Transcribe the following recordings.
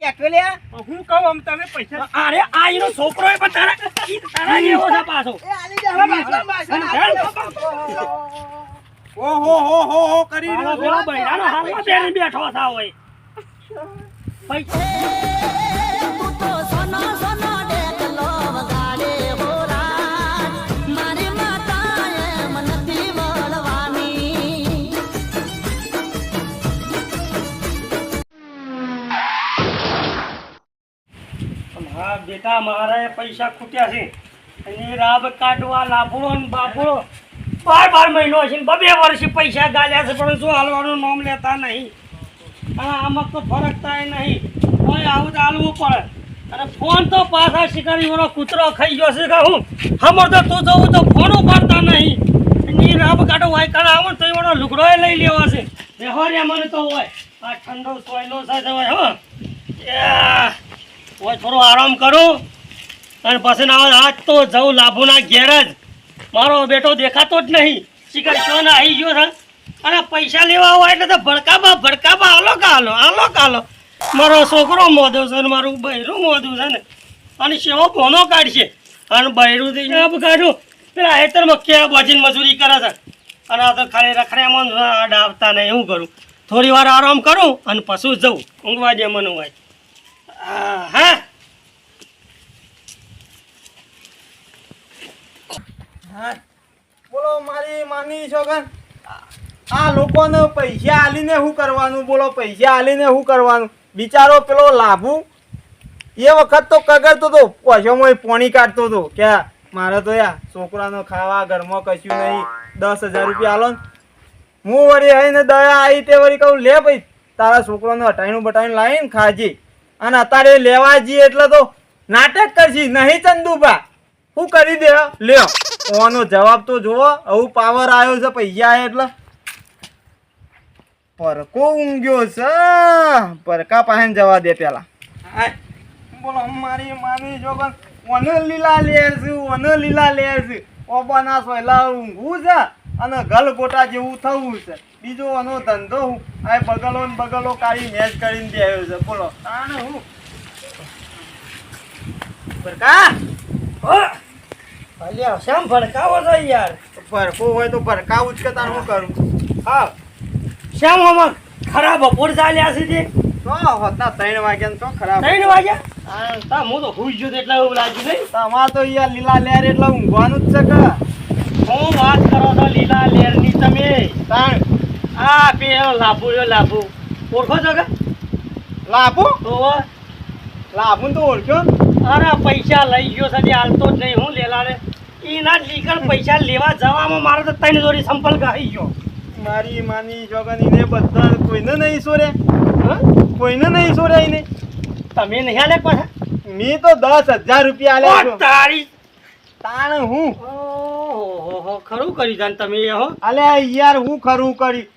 હું કહું આમ તમે પૈસા અરે આ એનો છોકરો એ પણ તારા જેવો છે પાછો. ઓહો કરી હાલો પેલો બૈરાનો હાથમાં બેસીને બેઠો થા હોય. હા બેટા મારા પૈસા ખૂટ્યા છે અને રાબ કાઢવા લાભડો ને બાપડો 12 મહિનો છે ને 2 વર્ષથી પૈસા ગાલ્યા છે પણ શું હાલવાનું નામ લેતા નહીં. અને આમાં તો ફરક થાય નહીં. કોઈ આવું તો હાલવું પડે. અને ફોન તો પાછા શિકારી વાળો કૂતરો ખાઈ ગયો છે કે હું હમણાં તો તું જવું તો ફોન ઉપાડતા નહીં. એની રાબ કાઢો હોય કારણ આવો તો એવાનો લુગડો લઈ લેવા છે. વ્યવહાર મને તો હોય આ ઠંડો સોયલો સાથે હોય હો હોય થોડો આરામ કરું અને પછી ના આજ તો જવું લાભુના ઘેર જ. મારો બેટો દેખાતો જ નહીં. શિકાર શું આવી ગયો છે અને પૈસા લેવા હોય એટલે તો ભડકામાં હાલો કાલો મારો છોકરો મોદો છે ને મારું બૈરું મોદું છે ને અને સેવો ફોનો કાઢશે અને બૈરું કાઢ્યું પેલા હેતરમાં ક્યાં બજીને મજૂરી કરે છે અને આ તો ખાલી રખડ્યામાં ડાવતા નહીં. હું કરું થોડી વાર આરામ કરું અને પછી જવું ઊંઘવા દે મને હોય. હા બોલો મારી માની છોકન આ લોકોને પૈસા આલીને શું કરવાનું? બોલો પૈસા આલીને શું કરવાનું? બિચારો પેલો લાભુ એ વખત તો કગરતો હતો, પૈસામાં પોણી કાઢતો હતો કે મારે તો યા છોકરાનો ખાવા ઘરમાં કશું નહીં, 10,000 રૂપિયા આલો ને. હું વળી આવીને દયા આવી તે વળી કહું લે ભાઈ તારા છોકરાને હટાઈનું બટાઈનું લાવીને ખાજી. અને અત્યારે લેવા જઈએ એટલે તો નાટક કરશી નહીં ચંદુભા શું કરી દે લ્યો. ઓનો જવાબ તો જુઓ. આવું પાવર આવ્યો છે પૈસા આવે એટલે. પરકો ઊંઘ્યો છે. પરકા પાસે જવા દે પેલા. બોલો મારી મામી જો ઓને લીલા લેર છે ઓબાના સોયલા ઊંઘવું છે અને ગલ ગોટા જેવું થવું છે. બીજો આનો ધંધો હું આ બગલો ને બગલો કાઢી મેચ કરીને દે આવ્યો છે. બોલો તાણે હું પરકા અલ્યા શેમ ભડકાવો છો યાર? પરકો હોય તો ભડકાવું જ કે તાર હું કરું? હા શેમ આમાં ખરાબ બપોર ચાલ્યા છે તે તો હોતા 3 વાગ્યા તો ખરાબ 3 વાગ્યા? હા હું તો હુઈ ગયો એટલે એવું લાગ્યું નહીં. તમાર તો યાર લીલા લેર એટલે ઊંઘવાનું જ છે કે હું વાત કરો છો લીલા લેરની તમે? તાણ આ પેલો લાભુ ઓળખો છો કે? લાભુ તો લાભુ તો ઓળખ્યો. અરે પૈસા લઈ ગયો છે હાલતો જ નહીં. હું લેલા રે એના લીકર પૈસા લેવા જવામાં મારો તો 3 જોડી સંપલ ગાઈ ગયો. મારી માની જોગનીને બધા કોઈને નહીં સોરે. કોઈને નહીં સોરે એને. તમે નહીં આલે પાછા? મેં તો 10,000 રૂપિયા આલ્યા તારી તાણ હું ઓહો ખરું કરી જાન તમે હો. અલે યાર હું ખરું કરી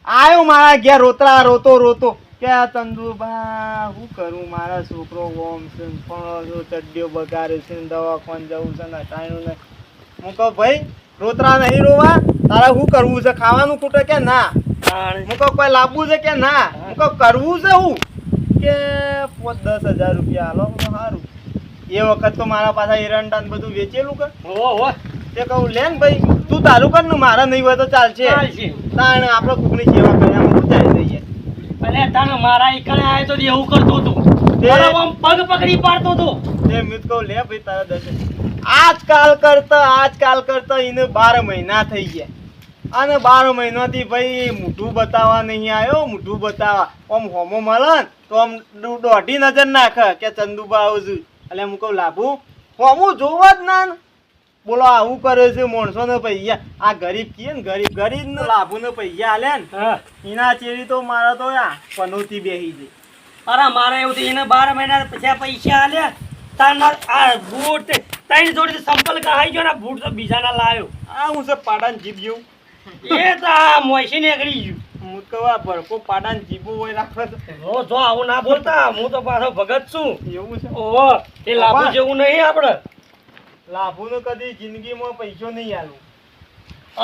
આયો મારા ઘેર રોતો કે ચંદુબા હું કરું મારા છોકરો ઓમ છે પણ ચડ્ડીઓ બગાડે છે દવાખાને જવું છે ને ટાઈમ ને. હું કહું ભાઈ રોતરા નહીં રોવા તારે શું કરવું છે? ખાવાનું ખૂટે કે ના? હું કહું કોઈ લાવવું છે કે ના? હું કહું કરવું છે હું કે 10,000 રૂપિયા હાલો સારું. એ વખત તો મારા પાછા એરંડા બધું વેચેલું કર તે કહું લે ને ભાઈ તું તારું કર ને મારા નહીં હોય તો ચાલશે. તાણ આપણે કોકની સેવા કર્યા ઉતારી દઈએ. અલે તને મારા એકણે આય તો એવું કરતો હતો પગ પકડી પાડતો હતો. તે મેં કહું લે ભાઈ તારા દર્શન આજકાલ કરતા એને 12 મહિના થઈ ગયા અને 12 મહિનાથી ભાઈ મોઢું બતાવવા નહીં આવ્યો. મોઢું બતાવવા આમ હોમો મળે તો આમ દોઢી નજર નાખે કે ચંદુબા આવું છું. એટલે હું કહું લાભુ હોમું જોવા જ ના. બોલો આવું કરે છે માણસો ને પૈસા. આ ગરીબ કીએ ને ગરીબ ને લાભુ ને પૈસા આલે ને એના ચેરી તો મારા તો પનોતી બેસી જાય. અરે મારે એવું થયું એને 12 મહિના પછી પૈસા આલ્યા તારના આ બૂટ 3 જોડી સંપલ કહાઈ ગયો ને બૂટ તો બીજાના લાવ્યો. આ હું છે પાડાને જીભ જેવું એ તો આ મોઈસી નીકળી ગયું. હું કવા ભડકો પાડાને જીભું હોય રાખે જો આવું ના બોલતા હું તો પાછો ભગત છું. એવું છે? ઓહો એ લાભુ જેવું નહીં આપણે. લાભુ નો કદી જિંદગીમાં પૈસો નહીં આલું.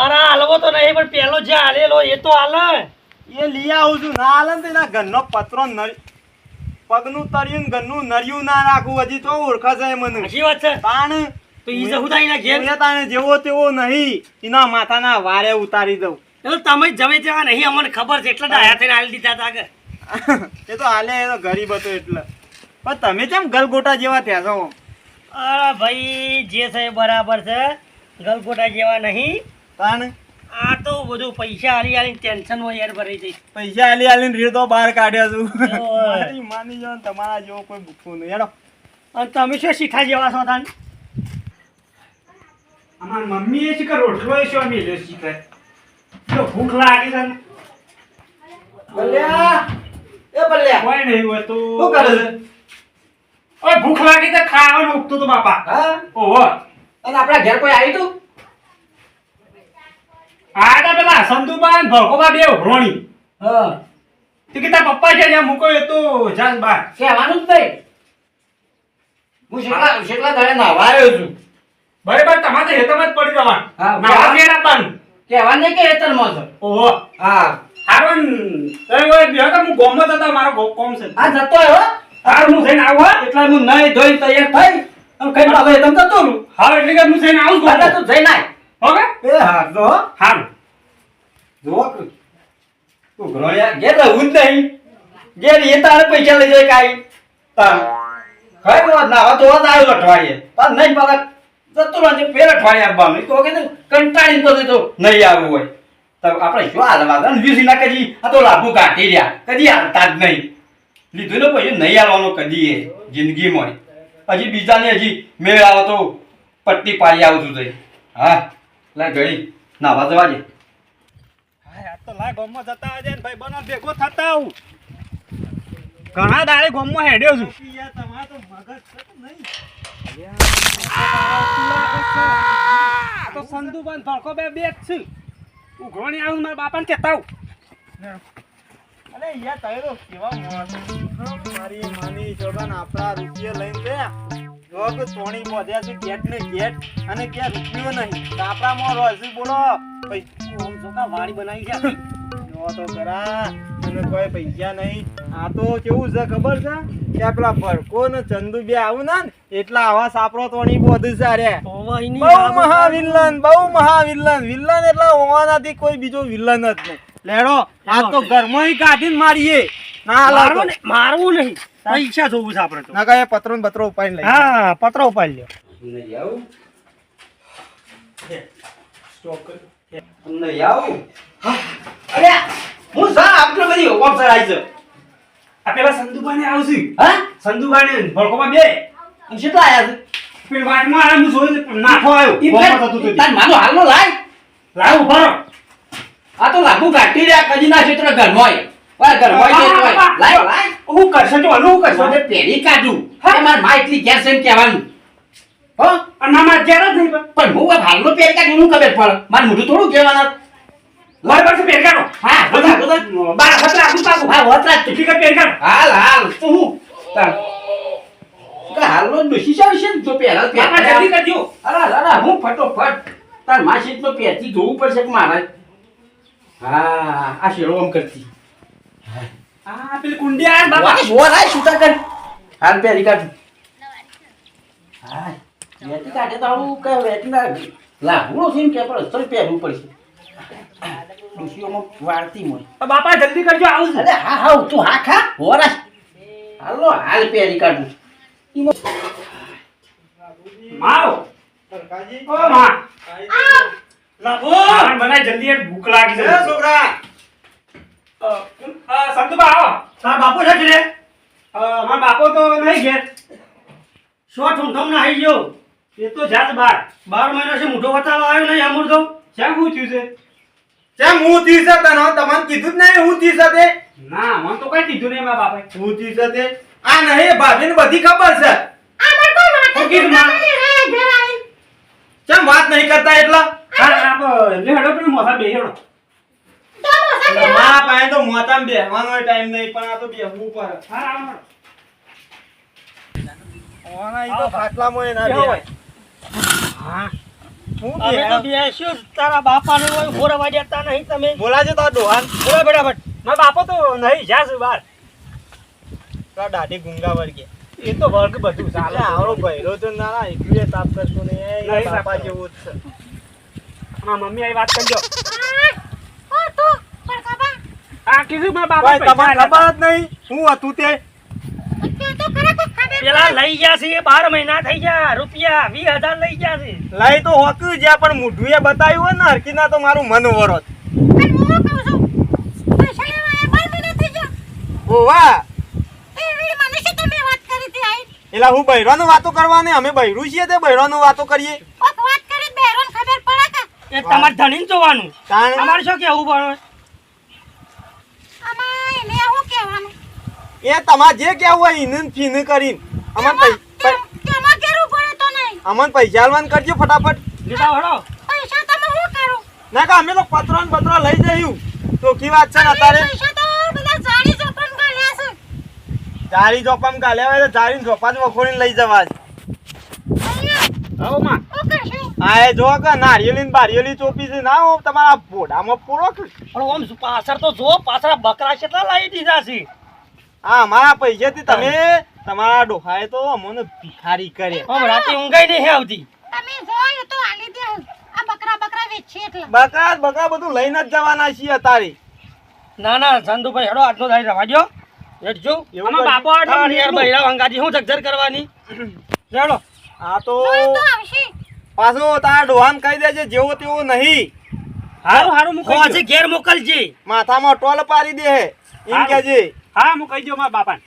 અરે હાલવો તો નહીં પણ પેલો જે હાલેલો એ તો હાલે. એ લઈ આવું છું ના હાલે ને એના ઘરનો પત્રો નળી પગનું તળિયું ને ઘરનું નરિયું ના રાખવું હજી તો ઓળખાશે એ મને સાચી વાત છે તાણ તો ઈ જહુદાઈના ઘેર હું તાણે જેવો તેવો નહીં એના માથાના વારે ઉતારી દઉં એટલે તમે જમે તેવા નહીં અમને ખબર છે એટલે આયા થઈને હાલી દીધા હતા કે એ તો હાલે એ તો ગરીબ હતો એટલે પણ તમે કેમ ગલગોટા જેવા થયા છો અરે ભાઈ જે છે એ બરાબર છે ગલગોટા જેવા નહીં તાણ આ તો બધું પૈસા હાલી હાલી ટેન્શન માં યાર ભરાઈ જઈ પૈસા આલી આલીને રીતો બહાર કાઢ્યા છું ઓય. મારી માની જાઓ ને તમારા જેવો કોઈ ભૂખું નહીં હેડો અને તમે શું શીખા જેવા છો તાન અમાર મમ્મીએ છે કે રોટલો એ શું મેલ્યો શીખે તો ભૂખ લાગી છે ને. બલ્યા એ બલ્યા કોઈ નહીં હોય તો શું કરે છે ઓય ભૂખ લાગી તો ખાવાનું ઉગતું તો બાપા હા ઓહો અને આપણા ઘેર કોઈ આવી તું આડા પેલા સંતુબા ને ભળકોબા બે ઉઘરોણી હા તે કે તારા પપ્પા છે જ્યાં મૂકો એ તો જાસ બાર કહેવાનું જ નહીં હું શેકલા દાડે નાવા આવ્યો છું બરાબર તમારે હેતમાં જ પડી જવાનું હા, નાવા ઘેર આપવાનું કહેવા નહીં કે હેતરમાં છો ઓહો હા હારું તમે ઓય બેહો તો હું ગોમમાં જતા મારો કોમ છે આ જતો આવ્યો હારું હું જઈને આવું હા એટલે હું નહીં ધોઈ તૈયાર થઈ અને કઈ બાબા તમે જતો રહું હા એટલે કે હું જઈને આવું દાદા છું તું જઈ નાય ઓકે એ હા જો હારું જો તું ઘરોયા ઘેર રહું જ નહીં ઘેર એ તારે પૈસા લઈ જાય કાઈ તાર કઈ વાત ના તો વાત આવ્યો અઠવાડિયે પણ નહીં પાછા જતો રહે ફેર અઠવાડિયે આવવાનું તો કે કંટાળી પછી તો નહીં આવવું હોય તો આપણે શું હાલવા ને વીસ ના કદી આ તો લાભુ કાઢી રહ્યા કદી હાલતા જ નહીં લીધું ને પછી નહીં હાલવાનો કદી એ જિંદગીમાં હજી બીજાને હજી મેળ આવો તો પટ્ટી પાડી આવું છું તઈ હા લે ઘડી નાવા જવા દે હા તો લાય ગોમમાં જતા આવજે ને ભાઈ બનો ભેગો થતા આવું ઘણા દાડે ગોમમાં હેડ્યો છું આ તો સંધુબાન ભડકો બે બેગ છે ઉઘરોણી આવું મારા બાપાને કહેતા આવું અરે યાર તારો કેવા મોસ મારી માની જોગન આપણા રૂપિયા લઈને ગયા જોગ સોણી બોધ્યા છે ગેટ ને ગેટ અને ક્યાં રૂપિયો નહીં આપણામાં રોજી બોલો પૈસા ઓમ જોકા વાડી બનાવી છે જો તો કરા અને કોઈ પૈસા નહીં આ તો કેવું છે ખબર છે કે આપણા ભડકો ને ચંદુ બે આવું ને એટલા આવા સાપરો તોણી બોધ છે રે ઓવાઈની બહુ મહાવિલન વિલન એટલે હોવાનાથી કોઈ બીજો વિલન જ નહીં લેડો આ તો ઘરમાં કાઢીને મારીએ ના લાવો મારવું નહીં પૈસા જોવું છે આપણે તો ના કઈ પત્રો ને પત્રો ઉપાડીને લઈ હા પત્રો ઉપાડી લ્યો નહીં આવું સ્ટોક નહીં આવું અરે હું સા આટલો બધી હુકમ ચડાઈ છે આ પેલા સંધુબાને આવશે હા સંધુબાને ભડકોમાં બે અને કેટલા આયા છે પેલી વાટમાં આયા હું જોઈ નાખો આવ્યો ગોમમાં થતું હતું તાર માનો હાલનો લાય લાવ ઉભા રહો. આ તો લાગુ કાઢી રહ્યા કદી ના ક્ષેત્ર ઘરમાંય વા ઘરમાંય છે લાય લાય હું કરશે તો હલું કરશે મને પેરી કાઢું કે માર માં એટલી ગેસ એમ કહેવાનું હો અને મામા અત્યારે જ નહીં પણ હું આ હાલનો પેરી કાઢી હું ખબર પડે માર મોઢું થોડું કહેવાના મારી પાસે પેર કાઢો હા બધા બાર ખતરા આપું પાકું હા વતરા કેટલી કઈ પેર કાઢો હાલ હાલ તો હું તાર કે હાલનો ડોસી છે ને તો પહેલા બાપા જલ્દી કરજો અરે અરે હું ફટોફટ તાર માસી તો પેરથી જોવું પડશે કે મારે હા આ શેરો આમ કરતી આ પેલી કુંડી આયા ને બાપા વાહ જોર આ છૂટા કર હાલ પેરી કાઢ હા વેટી કાઢે તો આવું કે વેટી ના લાગુનો સીન કે પર અસર પહેરવું પડશે ડોસીઓમાં વાળતી મોય બાપા જલ્દી કરજો આવું છું અરે હા હા તું હા ખા હોરા હાલો હાલ પેરી કાઢું માવો સરકાજી ઓ માં લાભો ખાવાનું બનાય જલ્દી યાર ભૂખ લાગી છે છોકરા સંતુબા આવો તાર બાપુ છે રે મારા બાપો તો નહીં ઘેર શો ઠુમઠમ ના આવી ગયો એ તો જાત બાર 12 મહિના છે મોઢો બતાવવા આવ્યો નહીં અમૂર તો શા શું થયું છે કેમ હું તી છે તને તમને કીધું જ નહીં હું તી છે તે ના મને તો કઈ કીધું નહીં મારા બાપે હું તી છે તે આ નહીં ભાભીને બધી ખબર છે શું કીધું માં કેમ વાત નહીં કરતા એટલા હા આપ લે હેડો પણ મોસા બે હેડો મારા પાસે તો મોતામ બેહવાનો ટાઈમ નહીં પણ આ તો બેહવું પડે હા આવો ઓના ઈ તો ખાટલામાં ના બેહાય હા હું અમે તો બેસ્યું તારા બાપાને કોઈ બોરવા દેતા નહીં તમે બોલાજો તાર ડોહાન બોલા બેટા બટ મારા બાપો તો નહીં જાસ બાર તો દાઢી ગુંગા વળગે એ તો વર્ગ બધું ચાલે આવડો ભૈરો તો ના એકલું એ સાફ કરતો ને નહીં સાફ બાપા કરતો. જેવું જ છે મારા મમ્મી આવી વાત કરજો બળકાબા આ કીધું મારા બાપા ભાઈ તમને પૈસા ખબર જ નહીં હું હતું તે તો ખરા કોઈ ખબર પેલા લઈ ગયા છે 12 મહિના થઈ ગયા રૂપિયા 20,000 લઈ ગયા છે લઈ તો હોક્યું જ્યાં પણ મોઢું એ બતાવ્યું હોય ને હરકીના તો મારું મન વરોત પણ હું કહું છું પૈસા લેવા એ બંધ નથી થઈ ગયા ઓવા એવી મને શું તમે વાત કરી હતી આઈ એટલે હું બૈરાનું વાતો કરવાની અમે બૈરું છીએ તે બૈરાનું વાતો કરીએ કોક વાત કરી બેરોન ખબર પડે કે એ તમારે ધણીને જોવાનું તાણે અમારે શું કેવું પડે આમાં એને શું કહેવાનું એ તમારે જે કેવું હોય એને ફીન કરીને તેમાં કેરું પડે તો નહીં અમને પૈસા આલવાન કરજો ફટાફટ લીધા વડો પૈસા તમે શું કરો ના કે અમે તો પત્રો ને પત્રો લઈ જયું ચોખ્ખી વાત છે ને અત્યારે પૈસા તો બધા જાણી જોપન કર્યા છે જારી જોપામ ગાલ્યા હોય તો જારી જોપા જ વખોડીને લઈ જવા છે. અહીંયા આવો માં શું કરશું આ એ જો કે નારિયેલી ને બારિયેલી ચોપી છે ના હો તમારા ભોડામાં પૂરો કે પણ ઓમ પાછળ તો જો પાછળ બકરા કેટલા લાવી દીધા છે આ અમારા પૈસાથી તમે તમારા ડોહાએ તો અમને ભિખારી કરે આમ રાતે ઊંઘાઈ નહીં આવતી તમે જોયો તો આલી દે આ બકરા વેચી એટલે બકરા બધું લઈને જ જવાના છીએ અત્યારે ના ના ચંદુભાઈ હેડો આટલો થાય રવા દો હેડજો એવું આમાં બાપો આટલો યાર નીકળું. બૈરા વંગાજી હું જગજર કરવાની હેડો આ તો જોઈ તો આવશે પાછો તારા ડોહાન કહી દેજે જેવો તેવો નહીં હારું હારું હું કહી પછી દઉં. ઘેર મોકલજે માથામાં ટોલ પાડી દે એમ હારું. કેજે હા હું કહી દઉં મારા બાપાને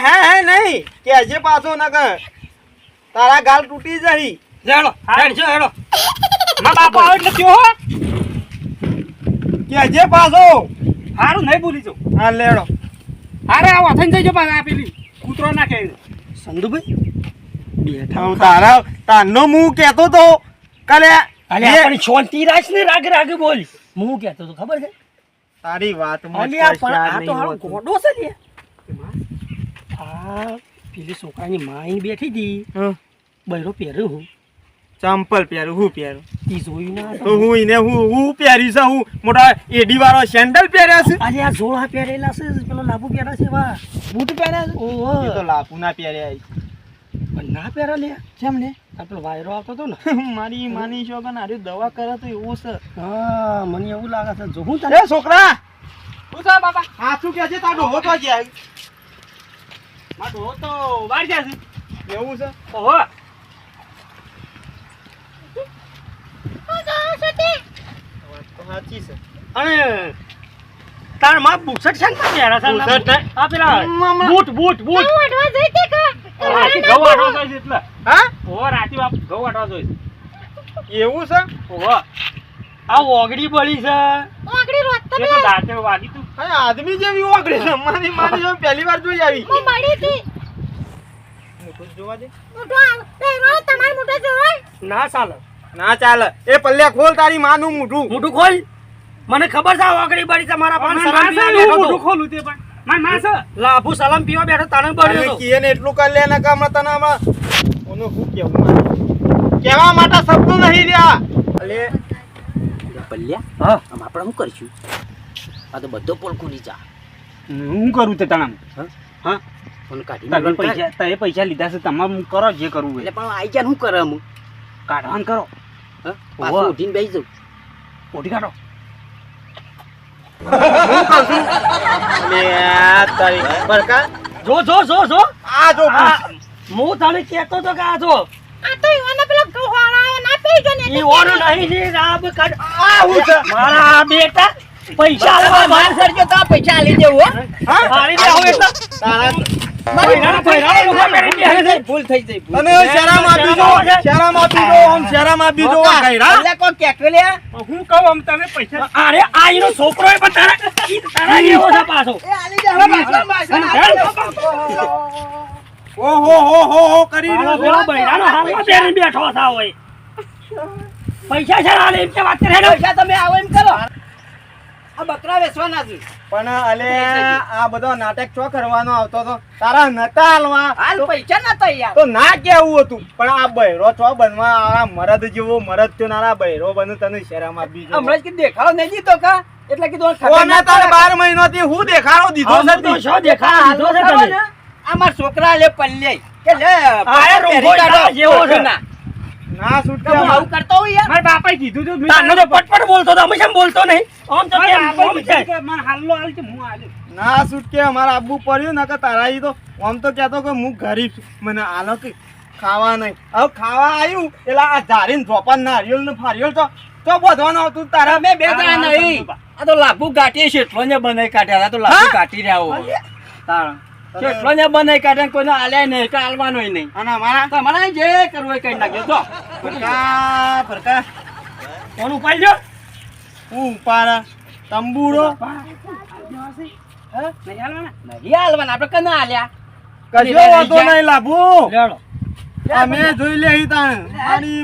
હે નહીં કેજે પાછો ન કર તારા ગાલ તૂટી જઈ હેડો હેડજો હેડો મારા બાપા આવે એટલે કયો હો કેજે પાછો હારું નહીં ભૂલી જાઉં હા લેડો હારે આવો થઈને જઈજો પાછા આ પેલી કૂતરો નાખે એને. ચંદુભાઈ બેઠા હું તારનો મું કેતો તો કાલે અલે આપણી શાંતિ રાખ ને રાગ રાગ બોલ હું કહેતો તો ખબર છે તારી વાતમાં અલે આ પણ કશાય આ તો નહીં હારો હોતું. ગોડો છે લે આ પેલી છોકરાની માઈ બેઠી હતી હં. બૈરો પહેર્યો હું ચંપલ પહેરું હું પહેરું તી જોયું ના તો હું એને હું પહેરી છે હું મોટા એડી વાળો સેન્ડલ પહેર્યા છે આજે આ જોડા પહેરેલા છે પેલો લાભુ પહેર્યા છે વા બૂટ પહેર્યા છે ઓહો એ તો લાપુના પહેર્યા પણ ના પહેરા લે કેમ ને આ પેલો વાયરો આવતો હતો ને મારી માની શોગન આરે દવા કરે તો એવું છે હા મને એવું લાગે છે જો હું તને એ છોકરા શું છે બાપા આ શું કે છે તારો ડોહો તો જાય મારો ડોહો તો બહાર ગયા છે એવું છે ઓહો શું જાવ છો તે વાત તો સાચી છે અને તાર માં બુક્સટ છે ને પહેરા છે બુક્સટ ને? આ પેલા મામા. બૂટ બૂટ બૂટ હું અડવા જઈ તે કા રાતે ઘઉં વાટવા જોઈશ એટલે હા ઓહો રાતે બાપ ઘઉં વાટવા જોઈશ એવું છે ઓહો આ ઓગડી બળી છે ઓગળી રોત એ તમે તો દાંતે વાગી તું અરે આદમી જેવી ઓગળી છે મારી માની જો પહેલી વાર જોઈ આવી હું મળી હતી મોટું જોવા દે મોટો બેરો તમાર મોટો જોય ના ચાલે ના ચાલે એ પલ્લે ખોલ તારી માનું મોઢું મોટું ખોલ મને ખબર છે આ ઓગડી બળી છે મારા પણ સલામ પીવા હું બેઠો મોઢું તો ખોલું તે પણ માર ના છે લાભુ સલામ પીવા બેઠો તાને બળ્યો અને તો કીએ ને એટલું કરી લે ને કે હમણાં તને હમણાં ઓનું શું કેવું મારે? કહેવા માટે શબ્દો નહીં રહ્યા અલે પલ્યા હા આમ આપણે શું કરીશું આ તો બધો પોલખું નીચા હું કરું તે તણામ હા મને કાઢી તમે નાખવાનું પૈસા તે પૈસા લીધા છે તમારે તમારે જે કરવું હોય એટલે પણ આઈ જાય શું કરે હું કાઢવાનું કરો હા પાછું ઉઠીને બેસી જાઉં ઓઢી કાઢો અલે આ તારી બરકા જો જો જો જો આ જો આ હું તને કહેતો તો કે આ જો આ તો ઈવાને પેલો ગવાળા ના પેજો ને ઈ ઓનો નહીં ને રાબ કાઢ આ હું છે મારા બેટા પૈસા આલવા માર સરજો તો પૈસા આલી દેવું હા મારી દે આવો એટલે તારા પૈરા લોકો પહેરી બેસે છે. ભૂલ થઈ જઈ ભૂલ અને શરામ આપી દો શરામ આપી દો આમ શરામ આપી દો આ ગયરા એટલે કોઈ કેકલ્યા હું કહું આમ તમે પૈસા અરે આ ઈનો છોકરો એ પણ તારા જેવો છે પાછો ઓહો કરી મારો રહ્યો પેલો બૈરાનો હાથમાં પહેરીને બેઠો થા હોય પૈસા છે હાલે એમ કે વાત કરે ને પૈસા તમે આવો એમ કરો આ બકરા વેચવાના છે પણ અલે આ બધો નાટક ચો કરવાનો આવતો તો તારા નતા હાલવા હાલ પૈસા નતા યાર તો ના કેવું હતું પણ આ બૈરો છો બનવા આ મરદ જેવો મરદ થયો નારા બૈરો બન તને શરમ આપી જો હમણાં જ કીધું દેખાડો નહીં દીધો કા એટલે કીધું કોને તાર 12 મહિનાથી હું દેખાડો દીધો આમ તો નથી શું દેખાડો દીધો છે તમે આ મારા છોકરા લે પલ્લે કે લે આ રોંગો જેવો છે. ના ના છૂટકે હું આવું કરતો હોય યાર મારા બાપાએ કીધું તું તારનો તો પટપટ બોલતો તો અમે કેમ બોલતો નહીં આમ તો કેમ આમ છે. મને હાલ્લો હાલ છે હું હાલે ના છૂટકે અમારે આબુ પડ્યું ને કે તારા ઈ તો આમ તો કહેતો કે હું ગરીબ છું મને આલો કે ખાવા નહીં હવે ખાવા આવ્યું એટલે આ ધારીને ધોપા નારિયેળ ને ફારિયેળ તો બધવાનું હતું તારા તમે બે જણા નહીં આ તો લાભુ ગાંઠી શેઠલો ને બનાવી કાઢ્યા આ તો લાભુ કાઢી રહ્યા હો તારા શેઠલો ને બનાવી કાઢ્યા કોઈને આલ્યા નહીં કે આલવાનો નહીં અને અમારા તમારે જે કરવું હોય કઈ નાખજો જો ફરકા ફરકા કોણ ઉપાડી લ્યો? હું ઉપાડા તંબુરો નહીં આલવાના આપણે કને આલ્યા કશો વાંધો નહીં લાભુ લેડો. અમે જોઈ લે તાણ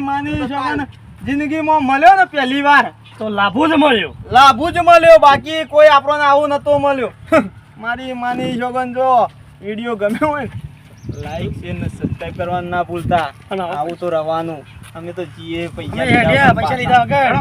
માની શકન જિંદગીમાં મળ્યો ને પહેલી વાર તો લાભો જ મળ્યો. લાભુ જ મળ્યો બાકી કોઈ આપણને આવું નતો મળ્યો મારી માની શકન જો વિડીયો ગમ્યો હોય લાઈક શેર ને સબસ્ક્રાઇબ કરવાનું ના ભૂલતા અને આવું તો રવાનું અમે તો જીએ અમે હેડ્યા, પૈસા લીધા વગર.